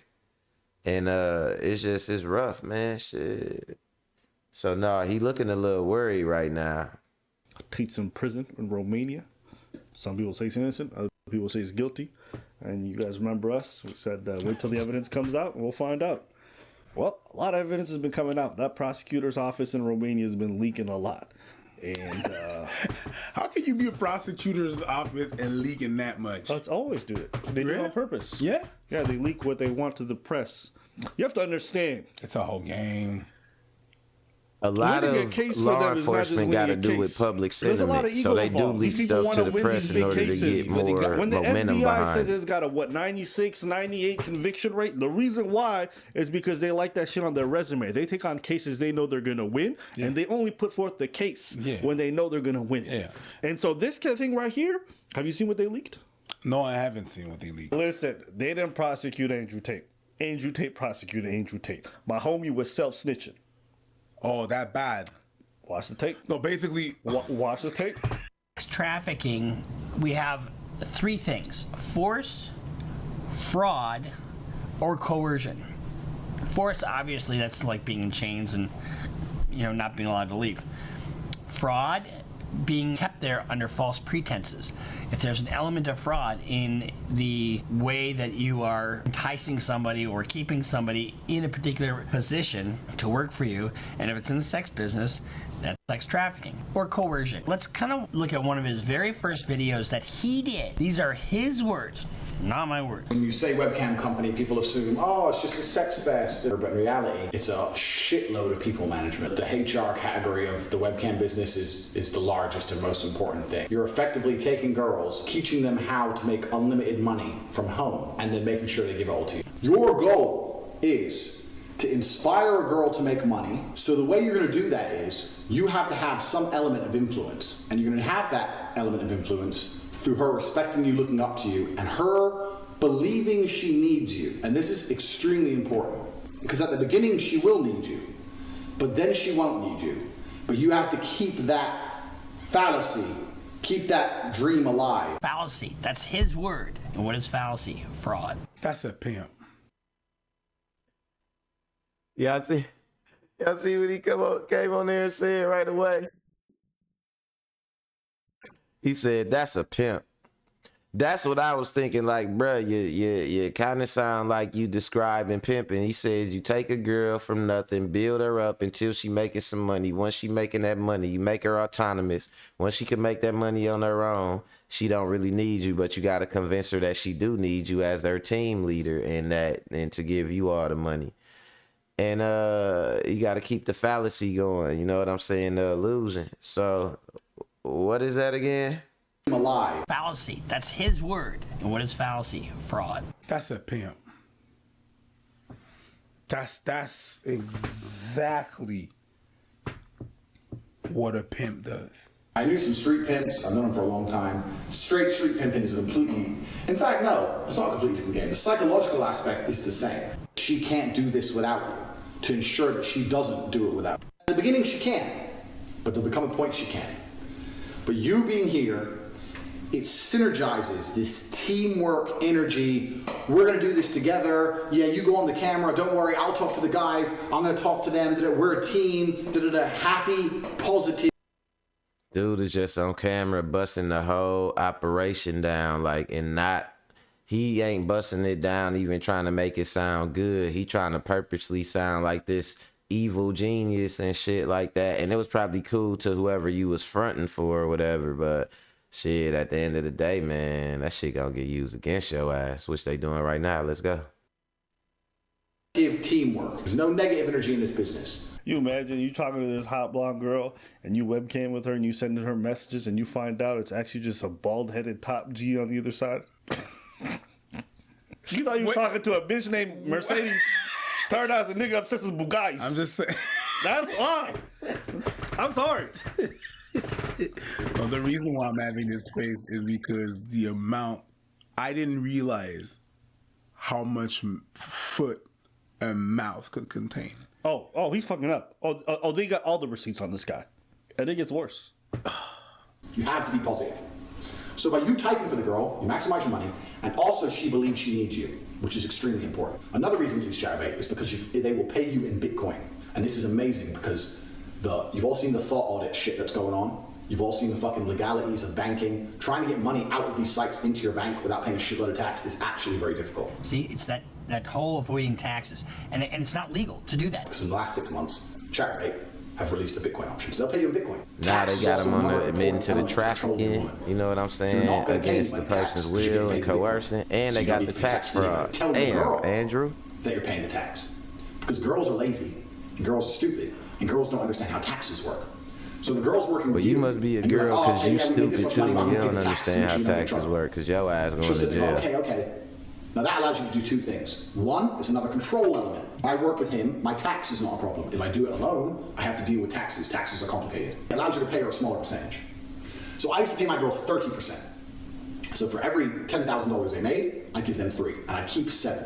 And it's rough, man. Shit. So no, he looking a little worried right now. Tate's in prison in Romania. Some people say he's innocent, other people say he's guilty. And you guys remember us? We said wait till the evidence comes out and we'll find out. Well, a lot of evidence has been coming out. That prosecutor's office in Romania has been leaking a lot. And how can you be a prosecutor's office and leaking that much? Let's always do it. They do it on purpose. Yeah? Yeah, they leak what they want to the press. You have to understand. It's a whole game. A lot of law enforcement got to do with public sentiment, so they do leak stuff to the press in order to get more when the momentum FBI behind says it. it's got a 96, 98 conviction rate, the reason why is because they like that shit on their resume. They take on cases they know they're gonna win, and they only put forth the case when they know they're gonna win it. Yeah. And so this kind of thing right here, have you seen what they leaked? No, I haven't seen what they leaked. Listen, they didn't prosecute Andrew Tate. Andrew Tate prosecuted Andrew Tate. My homie was self-snitching. Oh, that bad. Watch the tape. No, basically, watch the tape. Trafficking, we have three things: force, fraud, or coercion. Force, obviously, that's like being in chains and, you know, not being allowed to leave. Fraud, being kept there under false pretenses. If there's an element of fraud in the way that you are enticing somebody or keeping somebody in a particular position to work for you, and if it's in the sex business, that's sex trafficking or coercion. Let's kind of look at one of his very first videos that he did. These are his words, not my words. When you say webcam company, people assume, oh, it's just a sex fest. But in reality, it's a shitload of people management. The HR category of the webcam business is the largest and most important thing. You're effectively taking girls, teaching them how to make unlimited money from home, and then making sure they give it all to you. Your goal is to inspire a girl to make money. So the way you're going to do that is you have to have some element of influence, and you're going to have that element of influence through her respecting you, looking up to you, and her believing she needs you. And this is extremely important, because at the beginning she will need you, but then she won't need you. But you have to keep that fallacy, keep that dream alive. Fallacy, that's his word. And what is fallacy? Fraud. That's a pimp. Y'all see what he came on there and said right away? He said, that's a pimp. That's what I was thinking, like, bruh, you kind of sound like you describing pimping. He says you take a girl from nothing, build her up until she making some money. Once she making that money, you make her autonomous. Once she can make that money on her own, she don't really need you, but you got to convince her that she do need you as her team leader and to give you all the money. And you got to keep the fallacy going, you know what I'm saying, the illusion. So what is that again? Alive. Fallacy, that's his word. And what is fallacy? Fraud. That's a pimp. That's exactly what a pimp does. I knew some street pimps. I've known them for a long time. Straight street pimping is completely... In fact, no, it's not a completely different game. The psychological aspect is the same. She can't do this without you. to ensure that she doesn't do it without. At the beginning she can, but there'll become a point she can. But you being here, it synergizes this teamwork energy. We're gonna do this together. Yeah, you go on the camera, don't worry, I'll talk to the guys, I'm gonna talk to them, we're a team, happy, positive. Dude is just on camera busting the whole operation down, like, and not, he ain't busting it down even trying to make it sound good. He trying to purposely sound like this evil genius and shit like that. And it was probably cool to whoever you was fronting for or whatever, but shit, at the end of the day, man, that shit gonna get used against your ass, which they doing right now. Let's go. Teamwork. There's no negative energy in this business. You imagine you talking to this hot blonde girl and you webcam with her and you sending her messages and you find out it's actually just a bald-headed top G on the other side. You thought you was talking to a bitch named Mercedes. Turned out it's a nigga obsessed with Bugattis. I'm just saying. That's why. I'm sorry. Well, the reason why I'm having this face is because the amount, I didn't realize how much foot a mouth could contain. Oh, he's fucking up. Oh, they got all the receipts on this guy. And it gets worse. You have to be positive. So by you typing for the girl, you maximize your money, and also she believes she needs you, which is extremely important. Another reason we use Chatterbait is because they will pay you in Bitcoin. And this is amazing because you've all seen the thought audit shit that's going on. You've all seen the fucking legalities of banking. Trying to get money out of these sites into your bank without paying a shitload of tax is actually very difficult. See, it's that whole avoiding taxes. And it's not legal to do that. So in the last 6 months, Chatterbait have released a Bitcoin option. So they'll pay you in Bitcoin. Now they got them on the admitting to the trafficking, you know what I'm saying, against the person's will and coercing, and they got the tax fraud. Damn, Andrew. That you're paying the tax. Because girls are lazy, and girls are stupid, and girls don't understand how taxes work. So the girl's working with you. Well, you must be a girl because you stupid too. You don't understand how taxes work because your ass going to jail. Okay. Now that allows you to do two things. One, it's another control element. I work with him, my tax is not a problem. If I do it alone, I have to deal with taxes. Taxes are complicated. It allows you to pay her a smaller percentage. So I used to pay my girls 30%. So for every $10,000 they made, I give them 3, and I keep 7.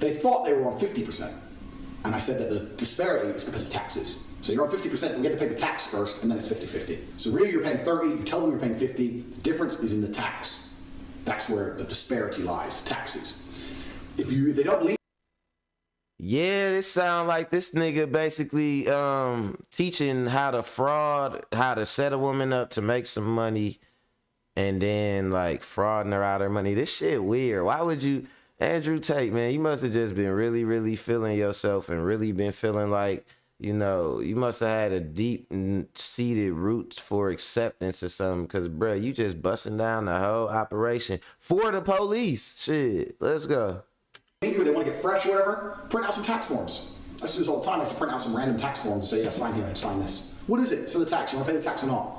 They thought they were on 50%. And I said that the disparity is because of taxes. So you're on 50%, we get to pay the tax first, and then it's 50-50. So really you're paying 30, you tell them you're paying 50, the difference is in the tax. That's where the disparity lies, taxes. If they don't believe. Yeah, it sound like this nigga basically teaching how to fraud, how to set a woman up to make some money, and then like frauding her out of her money. This shit weird. Why would you, Andrew Tate, man, you must have just been really, really feeling yourself and really been feeling like, you know, you must have had a deep seated roots for acceptance or something. Cause bruh, you just busting down the whole operation for the police. Shit, let's go. They want to get fresh or whatever, print out some tax forms. I used to do this all the time. I used to print out some random tax forms and say, yeah, sign here and sign this. What is it? So the tax, you want to pay the tax or not?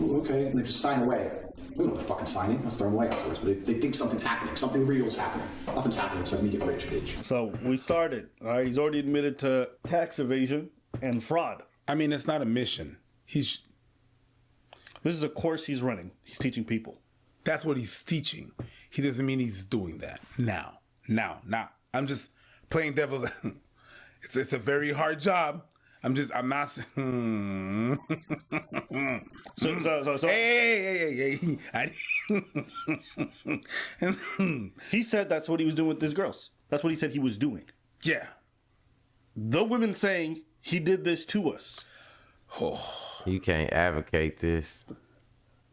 Ooh, okay, and they just sign away. We don't know what the fucking signing. Let's throw them away afterwards. But they think something's happening. Something real's happening. Nothing's happening except me get rich, bitch. So we started. All right, he's already admitted to tax evasion and fraud. I mean, it's not a mission. This is a course he's running. He's teaching people. That's what he's teaching. He doesn't mean he's doing that now. I'm just playing devil's. It's a very hard job. I'm not. So. Hey. He said that's what he was doing with these girls. That's what he said he was doing. Yeah. The women saying he did this to us. Oh. You can't advocate this.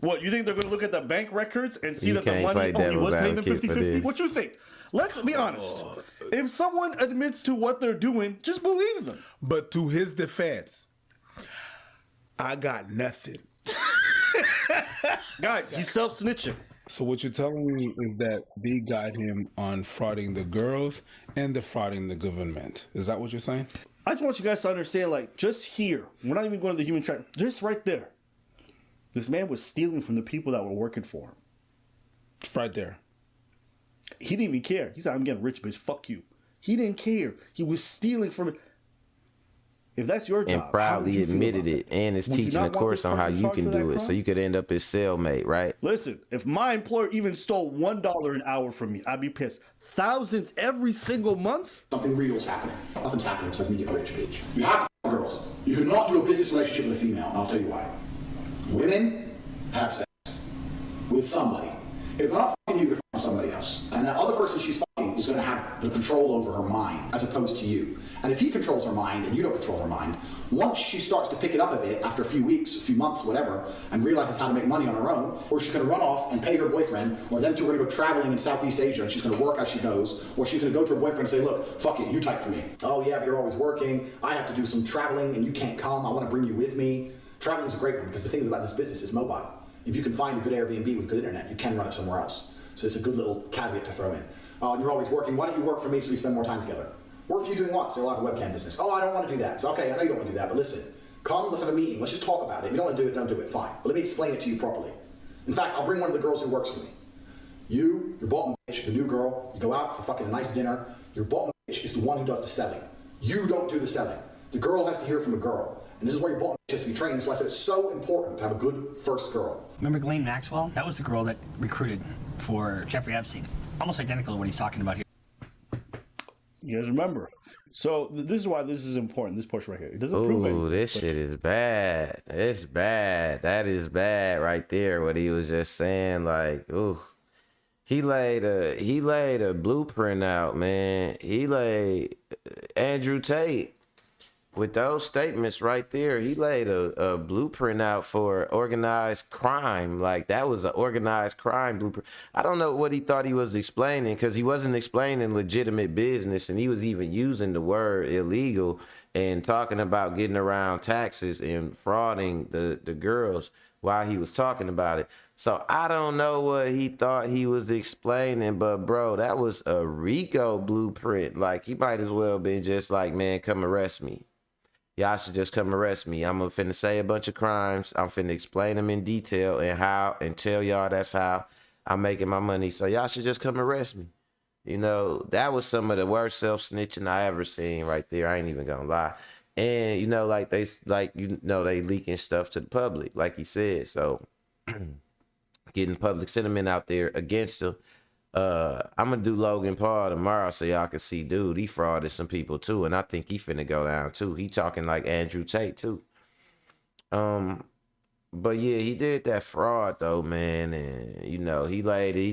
What, you think they're going to look at the bank records and see you that the money only was paying them 50-50? What you think? Let's be honest. If someone admits to what they're doing, just believe them. But to his defense, I got nothing. Guys, he's self-snitching. So what you're telling me is that they got him on frauding the girls and defrauding the government. Is that what you're saying? I just want you guys to understand, like, just here, we're not even going to the human track, just right there. This man was stealing from the people that were working for him. Right there. He didn't even care. He said, I'm getting rich, bitch. Fuck you. He didn't care. He was stealing from it. If that's your and job, how would proudly you feel admitted about it, and is Would you teaching a not want course this on how person you charged can for that do it, so crime? you could end up as cellmate, right? Listen, if my employer even stole $1 an hour from me, I'd be pissed. Thousands every single month? Something real's happening. Nothing's happening besides me getting rich, bitch. You have to, girls. You cannot do a business relationship with a female, and I'll tell you why. Women have sex with somebody. If they're not fucking you, they're fucking somebody else. And that other person she's fucking is going to have the control over her mind, as opposed to you. And if he controls her mind and you don't control her mind, once she starts to pick it up a bit after a few weeks, a few months, whatever, and realizes how to make money on her own, or she's going to run off and pay her boyfriend, or them two are going to go traveling in Southeast Asia and she's going to work as she goes, or she's going to go to her boyfriend and say, look, fuck it, you type for me. Oh yeah, but you're always working. I have to do some traveling and you can't come. I want to bring you with me. Traveling's a great one because the thing about this business is mobile. If you can find a good Airbnb with good internet, you can run it somewhere else. So it's a good little caveat to throw in. And you're always working. Why don't you work for me so we spend more time together? Work for you doing what? Say, well, I have a webcam business. Oh, I don't want to do that. It's okay, I know you don't want to do that, but listen, come, let's have a meeting. Let's just talk about it. If you don't want to do it, don't do it. Fine. But let me explain it to you properly. In fact, I'll bring one of the girls who works for me. You, your bottom bitch, the new girl, you go out for fucking a nice dinner. Your bottom bitch is the one who does the selling. You don't do the selling. The girl has to hear from a girl. And this is why your bottom bitch has to be trained. That's why I said it's so important to have a good first girl. Remember Ghislaine Maxwell? That was the girl that recruited for Jeffrey Epstein. Almost identical to what he's talking about here. You guys remember. So this is why this is important, this portion right here. It doesn't prove anything. Ooh, this shit is bad. It's bad. That is bad right there, what he was just saying. Like, ooh. He laid a blueprint out, man. He laid Andrew Tate. With those statements right there, he laid a blueprint out for organized crime. Like, that was an organized crime blueprint. I don't know what he thought he was explaining, because he wasn't explaining legitimate business, and he was even using the word illegal and talking about getting around taxes and frauding the girls while he was talking about it. So I don't know what he thought he was explaining, but bro, that was a RICO blueprint. Like, he might as well been just like, man, come arrest me. Y'all should just come arrest me. I'm finna say a bunch of crimes. I'm finna explain them in detail and how, and tell y'all that's how I'm making my money. So y'all should just come arrest me. You know, that was some of the worst self-snitching I ever seen right there. I ain't even gonna lie. And, you know, like they leaking stuff to the public, like he said. So getting public sentiment out there against him. I'm gonna do Logan Paul tomorrow so y'all can see, dude, he frauded some people too, and I think he finna go down too. He talking like Andrew Tate too. But yeah, he did that fraud though, man, and you know, he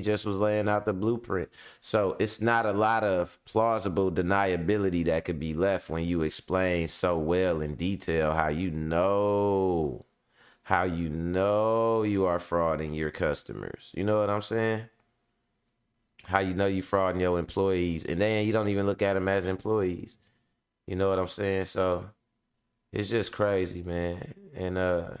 just was laying out the blueprint. So it's not a lot of plausible deniability that could be left when you explain so well in detail how you know you are frauding your customers. You know what I'm saying? How you know you frauding your employees, and then you don't even look at them as employees. You know what I'm saying? So it's just crazy, man. And I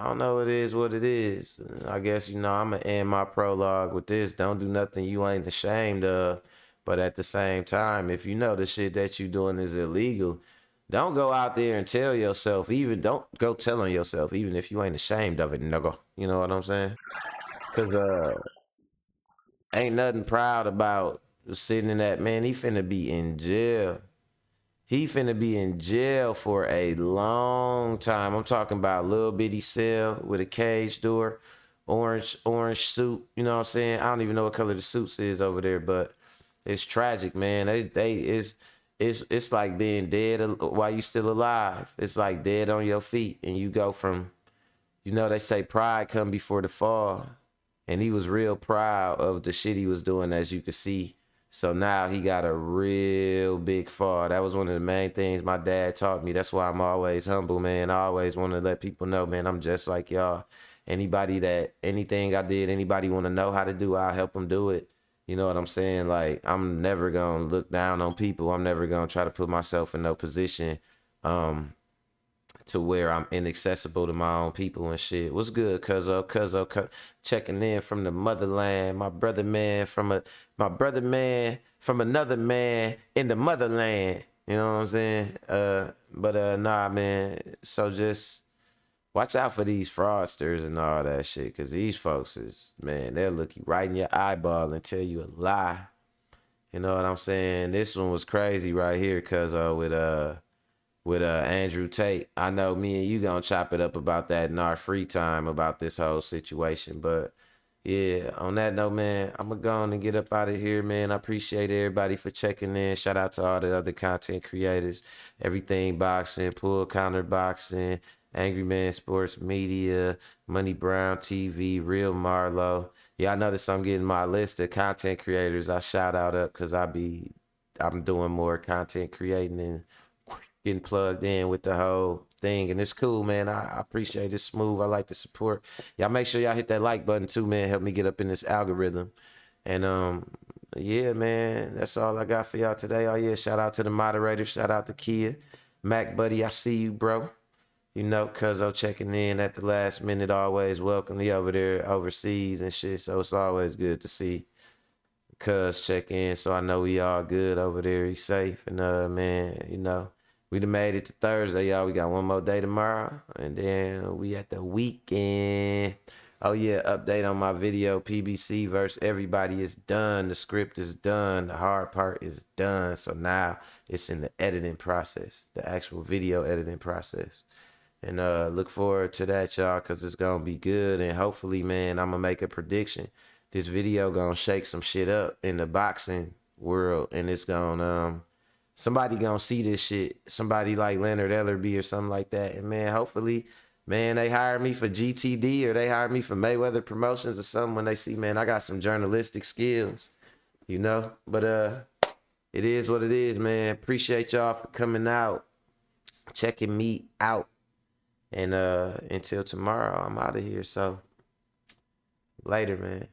don't know, it is what it is. I guess, you know, I'm gonna end my prologue with this. Don't do nothing you ain't ashamed of. But at the same time, if you know the shit that you doing is illegal, don't go out there and tell yourself, don't go telling yourself, even if you ain't ashamed of it, nigga. You know what I'm saying? Because ain't nothing proud about sitting in that, man. He finna be in jail. He finna be in jail for a long time. I'm talking about a little bitty cell with a cage door, orange suit. You know what I'm saying? I don't even know what color the suits is over there, but it's tragic, man. It's like being dead while you still alive. It's like dead on your feet, and you go from, you know, they say pride come before the fall. And he was real proud of the shit he was doing, as you could see. So now he got a real big fall. That was one of the main things my dad taught me. That's why I'm always humble, man. I always want to let people know, man, I'm just like y'all. Anything I did, anybody want to know how to do, I'll help them do it. You know what I'm saying? Like, I'm never going to look down on people. I'm never going to try to put myself in no position to where I'm inaccessible to my own people and shit. What's good, cuzzo, checking in from the motherland, my brother man from another man in the motherland. You know what I'm saying? Nah, man. So just watch out for these fraudsters and all that shit, because these folks is, man, they'll look you right in your eyeball and tell you a lie. You know what I'm saying? This one was crazy right here, cuzzo, with with Andrew Tate. I know me and you gonna chop it up about that in our free time about this whole situation. But yeah, on that note, man, I'm gonna go on and get up out of here, man. I appreciate everybody for checking in. Shout out to all the other content creators, Everything Boxing, Pull Counter Boxing, Angry Man Sports Media, Money Brown TV, Real Marlowe. Yeah, I noticed I'm getting my list of content creators. I shout out up because I'm doing more content creating and getting plugged in with the whole thing. And it's cool, man. I appreciate it. Smooth. I like the support. Y'all make sure y'all hit that like button too, man. Help me get up in this algorithm. And yeah, man, that's all I got for y'all today. Oh yeah, shout out to the moderators. Shout out to Kia. Mac Buddy, I see you, bro. You know, Cuzzo checking in at the last minute. Always welcome. He over there overseas and shit. So it's always good to see Cuz check in. So I know we all good over there. He's safe. And man, you know, we done made it to Thursday, y'all. We got one more day tomorrow. And then we at the weekend. Oh yeah, update on my video. PBC versus everybody is done. The script is done. The hard part is done. So now it's in the editing process. The actual video editing process. And look forward to that, y'all, because it's going to be good. And hopefully, man, I'm going to make a prediction. This video going to shake some shit up in the boxing world. And it's going to, somebody going to see this shit. Somebody like Leonard Ellerby or something like that. And, man, hopefully, man, they hire me for GTD or they hire me for Mayweather Promotions or something when they see, man, I got some journalistic skills, you know. But it is what it is, man. Appreciate y'all for coming out, checking me out. And until tomorrow, I'm out of here. So later, man.